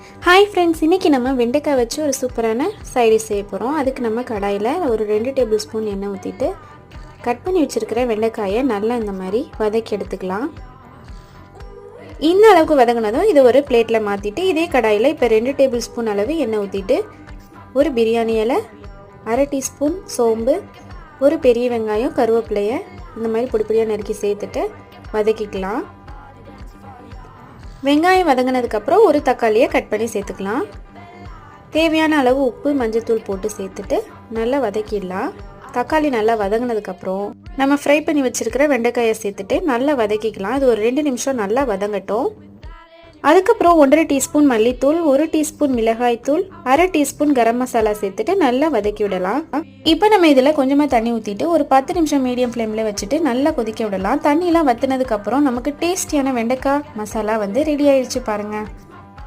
Hi friends, இன்றைக்கி நம்ம வெண்டைக்காய் வச்சு ஒரு சூப்பரான சைட் டிஷ் செய்ய போகிறோம். அதுக்கு நம்ம கடாயில் ஒரு 2 டேபிள் ஸ்பூன் எண்ணெய் ஊற்றிட்டு கட் பண்ணி வச்சுருக்கிற வெண்டைக்காயை நல்லா இந்த மாதிரி வதக்கி எடுத்துக்கலாம். இந்த அளவுக்கு வதங்கினதும் இதை ஒரு பிளேட்டில் மாற்றிட்டு இதே கடாயில் இப்போ 2 டேபிள் ஸ்பூன் அளவு எண்ணெய் ஊற்றிட்டு ஒரு பிரியாணி இலை, 1/2 டீஸ்பூன் சோம்பு, ஒரு பெரிய வெங்காயம், கருவேப்பிலையை இந்த மாதிரி பொடிப்பொடியாக நறுக்கி சேர்த்துட்டு வதக்கிக்கலாம். வெங்காயம் வதங்கினதுக்கப்புறம் ஒரு தக்காளியை கட் பண்ணி சேர்த்துக்கலாம். தேவையான அளவு உப்பு, மஞ்சள்தூள் போட்டு சேர்த்துட்டு நல்லா வதக்கிடலாம். தக்காளி நல்லா வதங்கினதுக்கப்புறம் நம்ம ஃப்ரை பண்ணி வச்சுருக்கிற வெண்டைக்காயை சேர்த்துட்டு நல்லா வதக்கிக்கலாம். அது ஒரு 2 நிமிஷம் நல்லா வதங்கட்டும். அதுக்கப்புறம் 1/2 டீஸ்பூன் மல்லித்தூள், 1 டீஸ்பூன் மிளகாய்த்தூள், 1/2 டீஸ்பூன் கரம் மசாலா சேர்த்துட்டு நல்லா வதக்கி விடலாம். இப்போ நம்ம இதில் கொஞ்சமாக தண்ணி ஊற்றிட்டு ஒரு 10 நிமிஷம் மீடியம் ஃப்ளேமில் வச்சுட்டு நல்லா கொதிக்க விடலாம். தண்ணியெலாம் வற்றினதுக்கப்புறம் நமக்கு டேஸ்டியான வெண்டைக்காய் மசாலா ரெடி ஆயிடுச்சு பாருங்கள்.